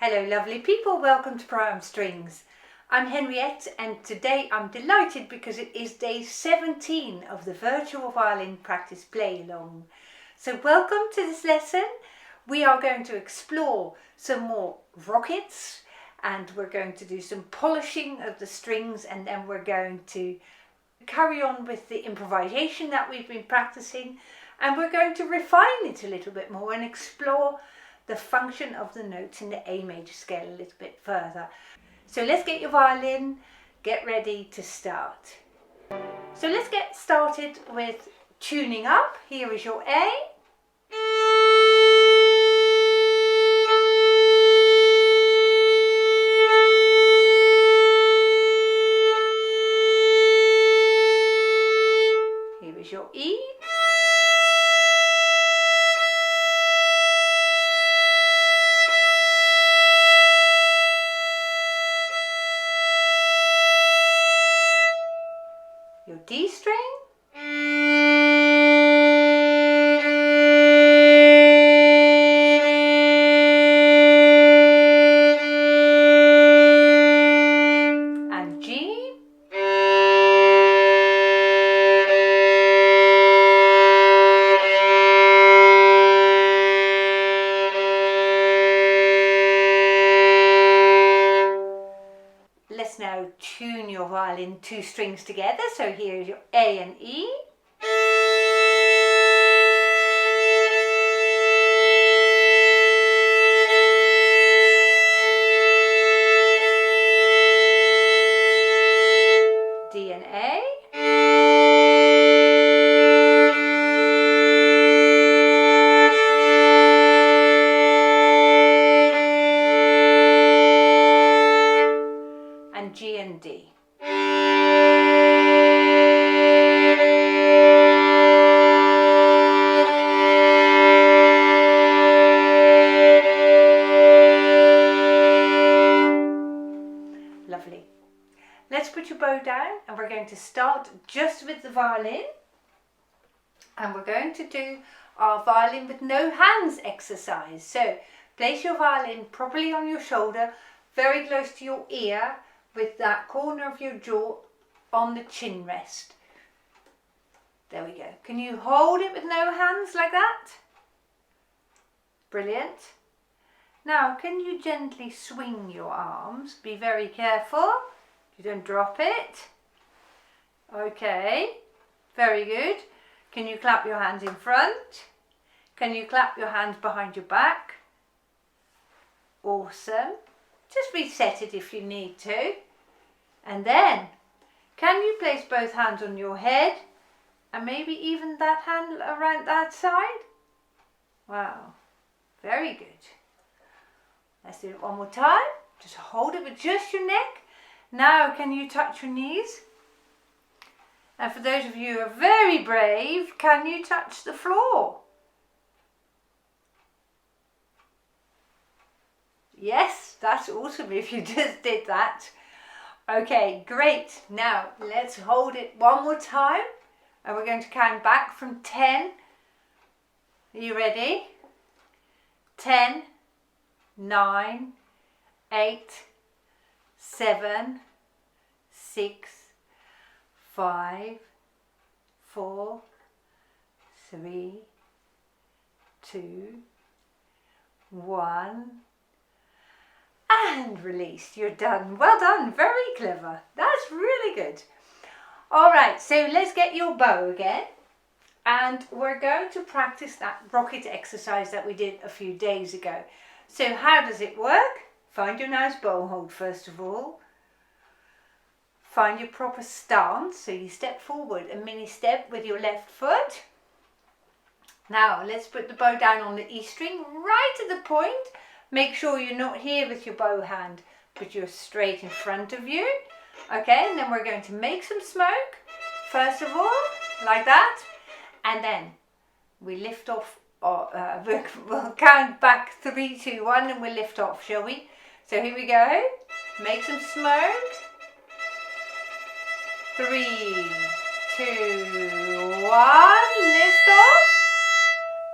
Hello lovely people, welcome to Pro Strings. I'm Henriette and today I'm delighted because it is day 17 of the Virtual Violin Practice Playalong. So welcome to this lesson. We are going to explore some more rockets and we're going to do some polishing of the strings, and then we're going to carry on with the improvisation that we've been practicing, and we're going to refine it a little bit more and explore the function of the notes in the A major scale a little bit further. So let's get your violin, get ready to start. So let's get started with tuning up. Here is your A. Here is your E. Your D string, and G, let's now tune your violin two strings together. So here's your A and E. D and A. And G and D. Lovely. Let's put your bow down and we're going to start just with the violin, and we're going to do our violin with no hands exercise. So place your violin properly on your shoulder, very close to your ear, with that corner of your jaw on the chin rest. There we go. Can you hold it with no hands like that? Brilliant. Now, can you gently swing your arms? Be very careful. You don't drop it. Okay, very good. Can you clap your hands in front? Can you clap your hands behind your back? Awesome. Just reset it if you need to. And then, can you place both hands on your head and maybe even that hand around that side? Wow, very good. Let's do it one more time. Just hold it with just your neck. Now can you touch your knees? And for those of you who are very brave, can you touch the floor? Yes, that's awesome if you just did that. Okay, great. Now let's hold it one more time and we're going to count back from 10. Are you ready? 10, 9, 8, 7, 6, 5, 4, 3, 2, 1. And release. You're done. Well done. Very clever. That's really good. All right, so let's get your bow again. And we're going to practice that rocket exercise that we did a few days ago. So how does it work? Find your nice bow hold first of all. Find your proper stance. So you step forward, a mini step with your left foot. Now let's put the bow down on the E string right at the point. Make sure you're not here with your bow hand, but you're straight in front of you. Okay, and then we're going to make some smoke, first of all, like that. And then we lift off, we'll count back 3, 2, 1 and we'll lift off, shall we? So here we go, make some smoke. 3, 2, 1, lift off.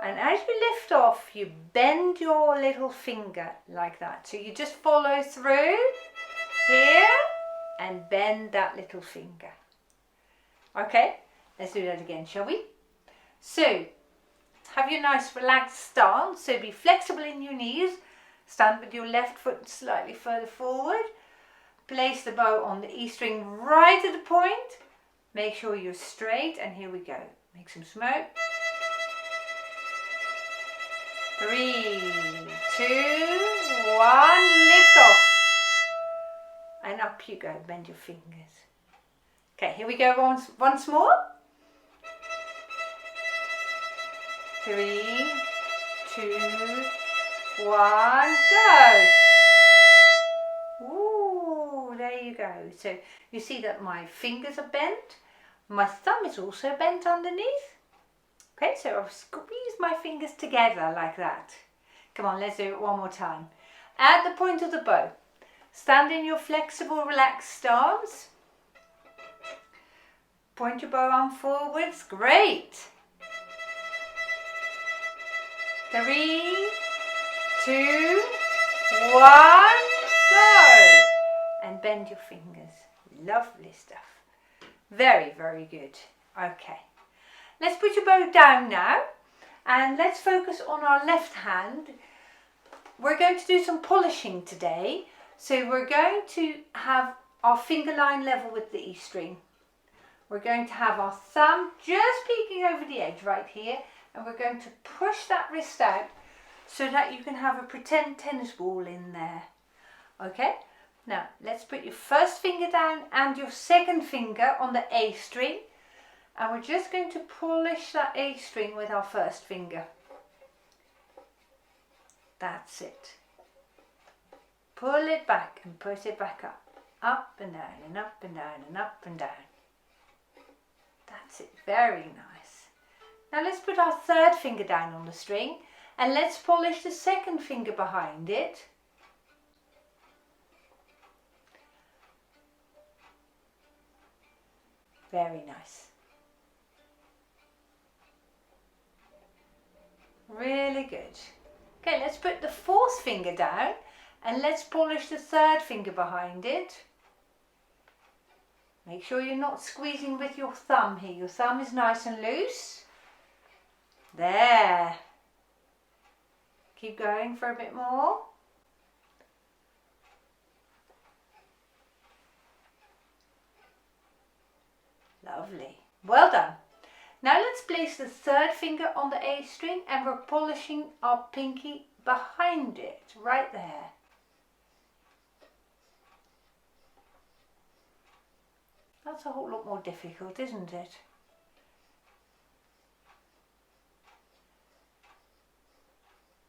And as you lift off, you bend your little finger like that. So you just follow through here and bend that little finger. Okay, let's do that again, shall we? So, have your nice relaxed stance. So be flexible in your knees. Stand with your left foot slightly further forward. Place the bow on the E string right at the point. Make sure you're straight, and here we go. Make some smoke. 3, 2, 1, lift off. And up you go, bend your fingers. Okay, here we go once more. 3, 2, 1, go. Ooh, there you go. So you see that my fingers are bent. My thumb is also bent underneath. Okay, so I've squeezed my fingers together like that. Come on, let's do it one more time. At the point of the bow, stand in your flexible, relaxed stance. Point your bow arm forwards. Great. 3, 2, 1, go. And bend your fingers. Lovely stuff. Very, very good. Okay. Let's put your bow down now, and let's focus on our left hand. We're going to do some polishing today, so we're going to have our finger line level with the E string. We're going to have our thumb just peeking over the edge right here, and we're going to push that wrist out so that you can have a pretend tennis ball in there. Okay, now let's put your first finger down and your second finger on the A string. And we're just going to polish that A string with our first finger. That's it. Pull it back and put it back up. Up and down and up and down and up and down. That's it. Very nice. Now let's put our third finger down on the string and let's polish the second finger behind it. Very nice. Really good. Okay, let's put the fourth finger down and let's polish the third finger behind it. Make sure you're not squeezing with your thumb here. Your thumb is nice and loose. There. Keep going for a bit more. Lovely. Well done. Now let's place the third finger on the A string and we're polishing our pinky behind it, right there. That's a whole lot more difficult, isn't it?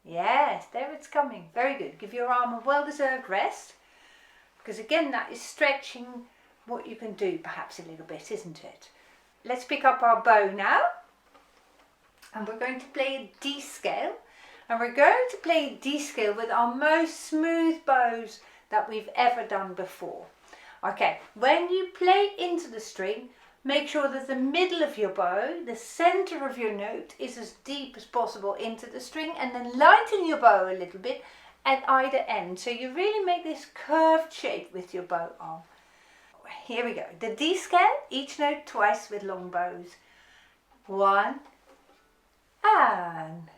Yes, there it's coming. Very good. Give your arm a well-deserved rest, because again that is stretching what you can do perhaps a little bit, isn't it? Let's pick up our bow now, and we're going to play a D scale, and we're going to play a D scale with our most smooth bows that we've ever done before. Okay, when you play into the string, make sure that the middle of your bow, the center of your note, is as deep as possible into the string, and then lighten your bow a little bit at either end, so you really make this curved shape with your bow arm. Here we go. The D scale, each note twice with long bows. 1 and.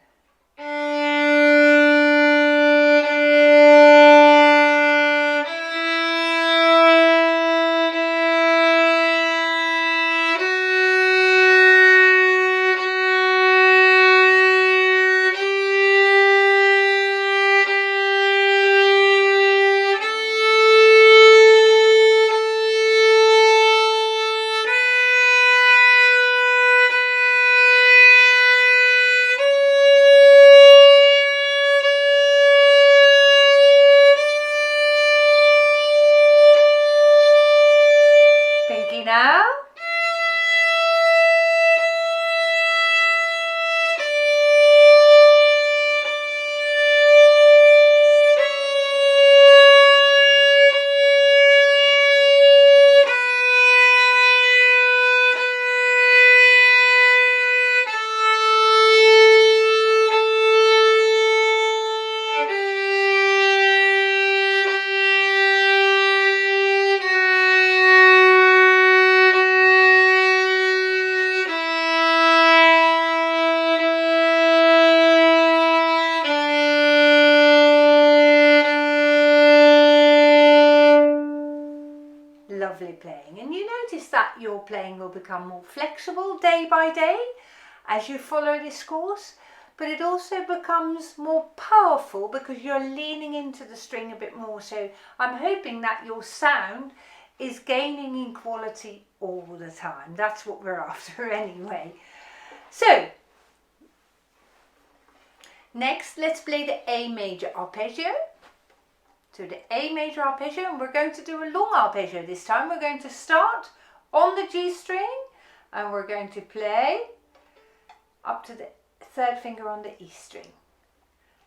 playing, and you notice that your playing will become more flexible day by day as you follow this course, but it also becomes more powerful because you're leaning into the string a bit more. So I'm hoping that your sound is gaining in quality all the time. That's what we're after anyway. So next, let's play the A major arpeggio. So the A major arpeggio, and we're going to do a long arpeggio this time. We're going to start on the G string and we're going to play up to the third finger on the E string.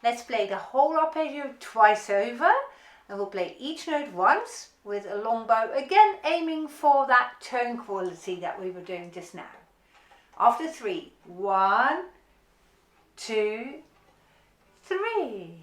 Let's play the whole arpeggio twice over, and we'll play each note once with a long bow, again aiming for that tone quality that we were doing just now. After 3, 1, 2, 3.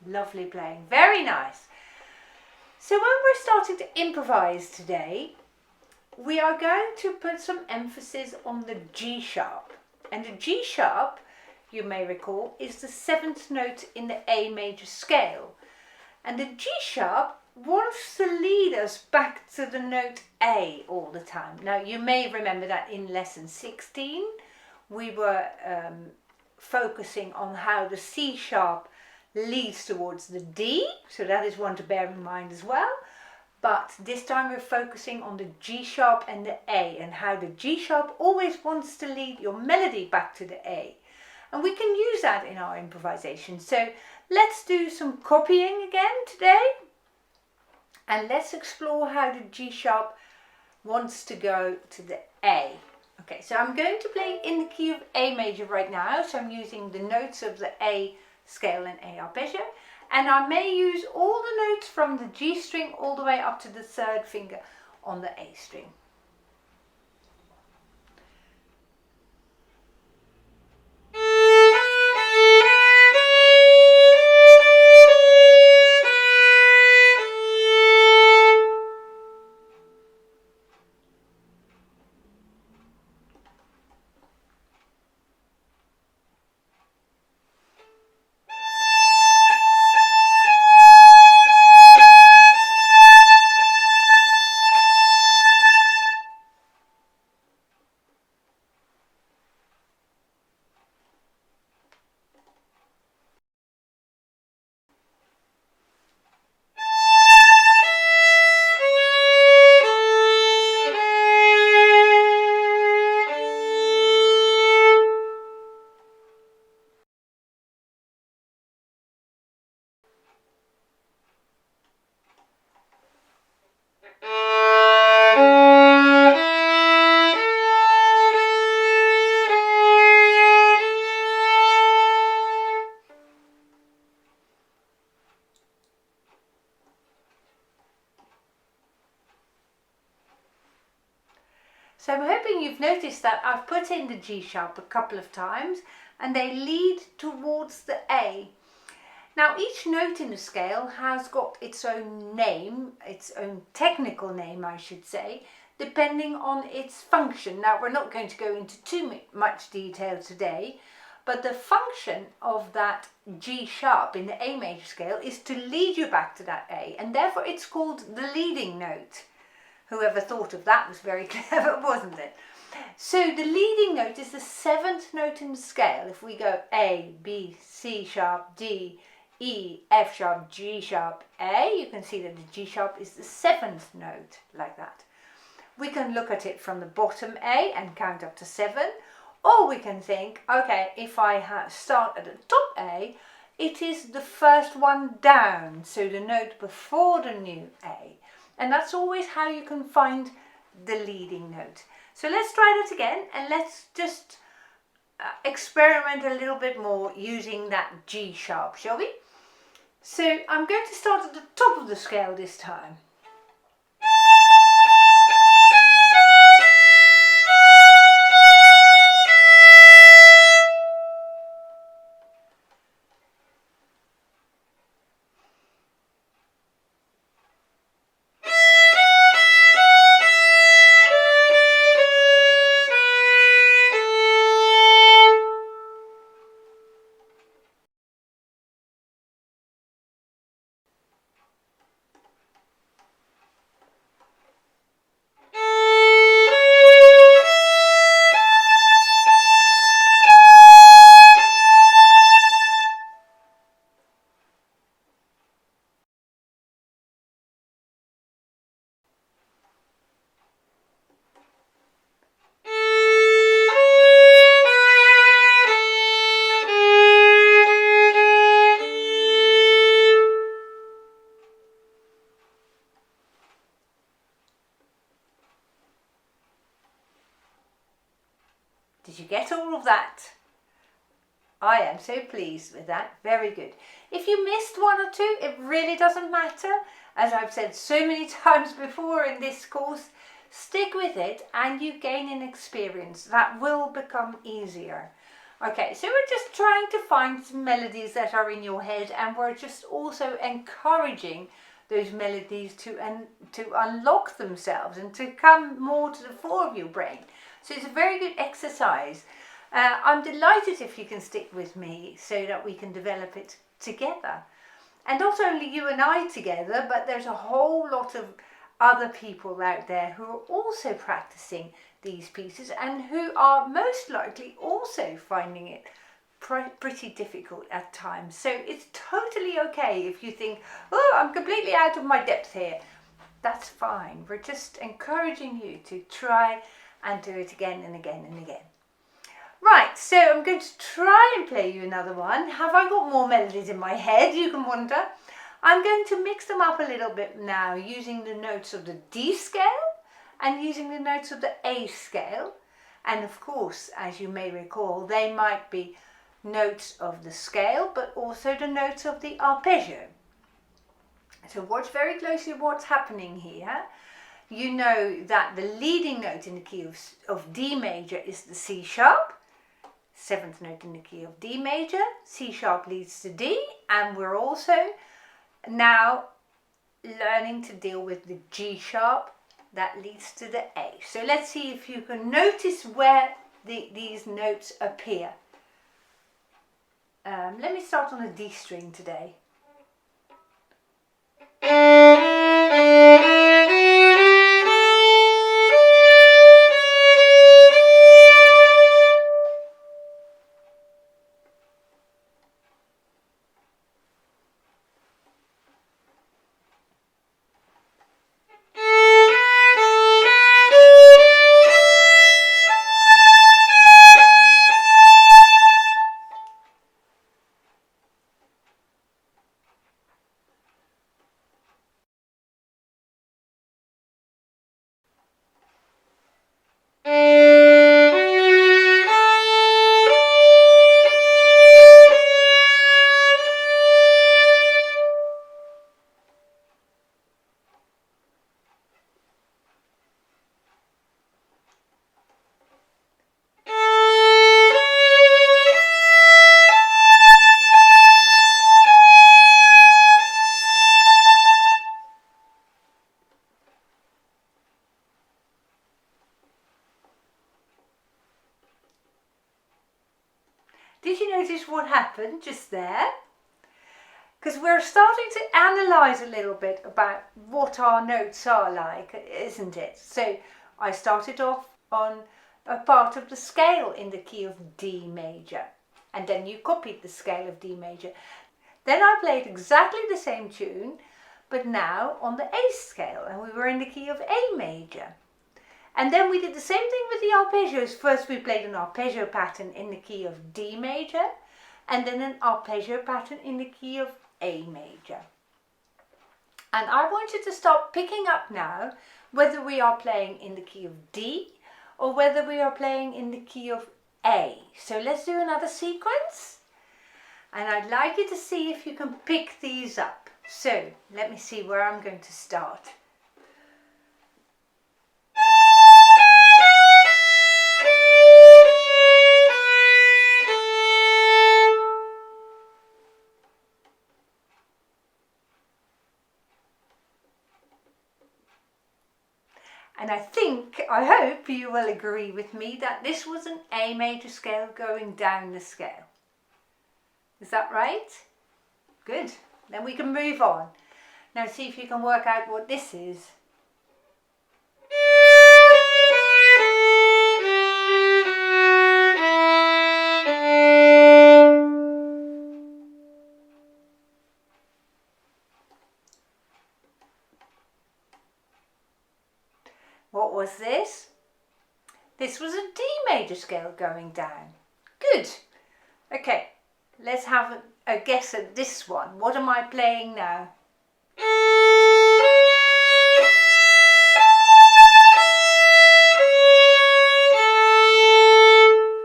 Lovely playing, very nice. So when we're starting to improvise today, we are going to put some emphasis on the G sharp. And the G sharp, you may recall, is the 7th note in the A major scale. And the G sharp wants to lead us back to the note A all the time. Now you may remember that in lesson 16 we were focusing on how the C sharp leads towards the D, so that is one to bear in mind as well. But this time we're focusing on the G sharp and the A, and how the G sharp always wants to lead your melody back to the A. And we can use that in our improvisation. So let's do some copying again today, and let's explore how the G sharp wants to go to the A. Okay, so I'm going to play in the key of A major right now, so I'm using the notes of the A scale and A arpeggio, and I may use all the notes from the G string all the way up to the 3rd finger on the A string. So I'm hoping you've noticed that I've put in the G sharp a couple of times and they lead towards the A. Now each note in the scale has got its own name, its own technical name I should say, depending on its function. Now we're not going to go into too much detail today, but the function of that G sharp in the A major scale is to lead you back to that A, and therefore it's called the leading note. Whoever thought of that was very clever, wasn't it? So the leading note is the 7th note in the scale. If we go A, B, C sharp, D, E, F sharp, G sharp, A, you can see that the G sharp is the 7th note, like that. We can look at it from the bottom A and count up to 7, or we can think, okay, if I start at the top A, it is the first one down, so the note before the new A. And that's always how you can find the leading note. So let's try that again, and let's just experiment a little bit more using that G sharp, shall we? So I'm going to start at the top of the scale this time. Did you get all of that? I am so pleased with that. Very good. If you missed one or two, it really doesn't matter. As I've said so many times before in this course, stick with it and you gain an experience that will become easier. Okay, so we're just trying to find some melodies that are in your head, and we're just also encouraging those melodies to unlock themselves and to come more to the fore of your brain. So it's a very good exercise. I'm delighted if you can stick with me so that we can develop it together. And not only you and I together, but there's a whole lot of other people out there who are also practicing these pieces and who are most likely also finding it pretty difficult at times. So it's totally okay if you think, oh, I'm completely out of my depth here. That's fine. We're just encouraging you to try and do it again and again and again. Right, so I'm going to try and play you another one. Have I got more melodies in my head, you can wonder? I'm going to mix them up a little bit now using the notes of the D scale and using the notes of the A scale. And of course, as you may recall, they might be notes of the scale, but also the notes of the arpeggio. So watch very closely what's happening here. You know that the leading note in the key of D major is the C sharp, 7th note in the key of D major, C sharp leads to D, and we're also now learning to deal with the G sharp that leads to the A. So let's see if you can notice where these notes appear. Let me start on a D string today. Did you notice what happened just there? Because we're starting to analyse a little bit about what our notes are like, isn't it? So I started off on a part of the scale in the key of D major, and then you copied the scale of D major. Then I played exactly the same tune, but now on the A scale, and we were in the key of A major. And then we did the same thing with the arpeggios. First we played an arpeggio pattern in the key of D major, and then an arpeggio pattern in the key of A major. And I want you to start picking up now whether we are playing in the key of D or whether we are playing in the key of A. So let's do another sequence. And I'd like you to see if you can pick these up. So let me see where I'm going to start. And I hope you will agree with me that this was an A major scale going down the scale. Is that right? Good. Then we can move on. Now see if you can work out what this is. What was this? This was a D major scale going down. Good. Okay, let's have a guess at this one. What am I playing now?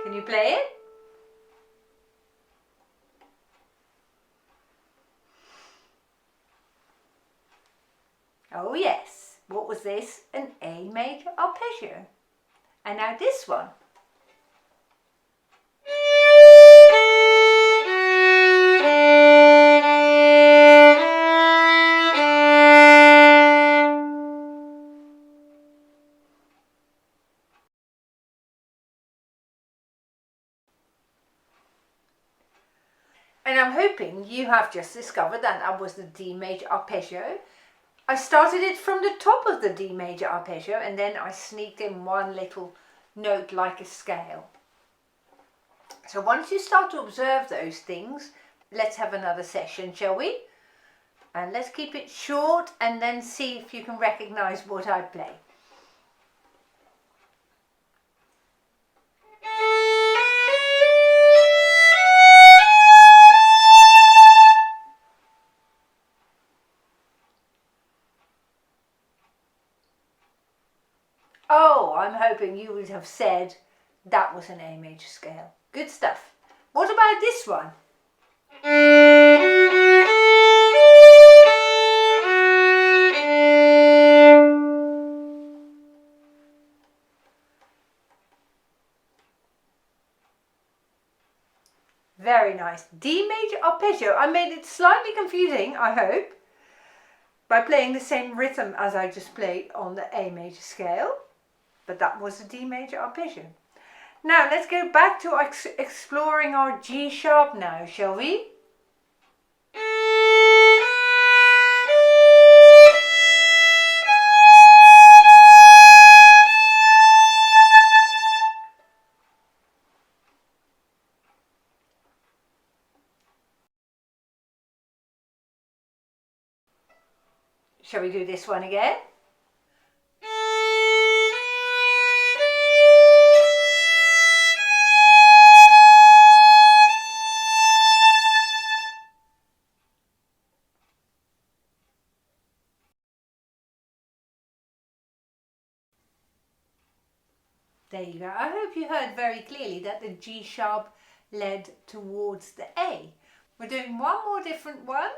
Can you play it? Oh yes. What was this? An A major arpeggio. And now this one. And I'm hoping you have just discovered that that was the D major arpeggio. I started it from the top of the D major arpeggio and then I sneaked in one little note like a scale. So once you start to observe those things, let's have another session, shall we? And let's keep it short and then see if you can recognize what I play. Oh, I'm hoping you would have said that was an A major scale. Good stuff. What about this one? Very nice. D major arpeggio. I made it slightly confusing, I hope, by playing the same rhythm as I just played on the A major scale. But that was a D major arpeggio. Now let's go back to exploring our G sharp now, shall we? Shall we do this one again? There you go. I hope you heard very clearly that the G sharp led towards the A. We're doing one more different one.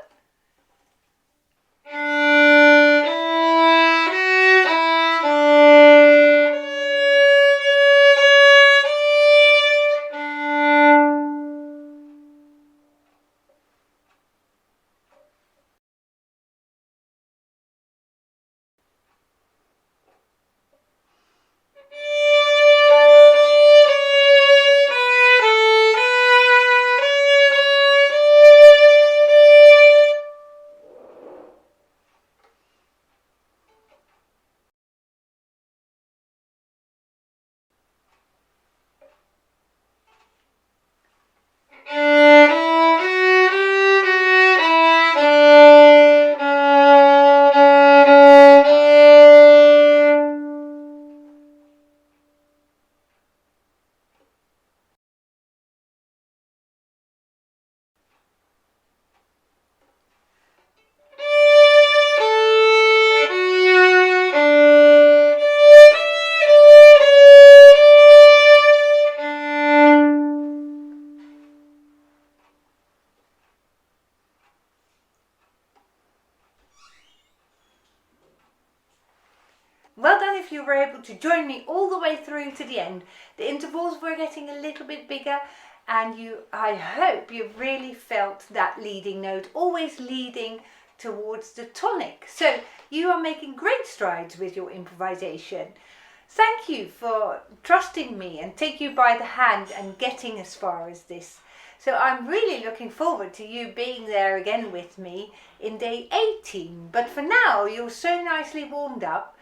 if you were able to join me all the way through to the end. The intervals were getting a little bit bigger, and I hope you really felt that leading note, always leading towards the tonic. So you are making great strides with your improvisation. Thank you for trusting me and take you by the hand and getting as far as this. So I'm really looking forward to you being there again with me in day 18. But for now, you're so nicely warmed up.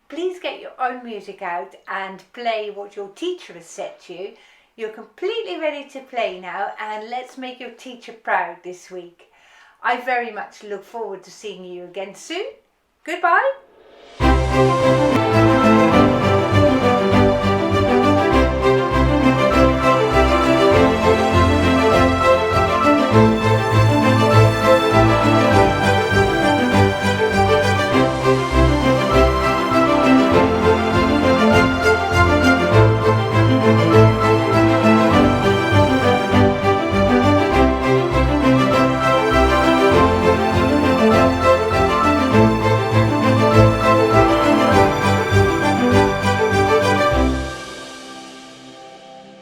Please get your own music out and play what your teacher has set you. You're completely ready to play now, and let's make your teacher proud this week. I very much look forward to seeing you again soon. Goodbye.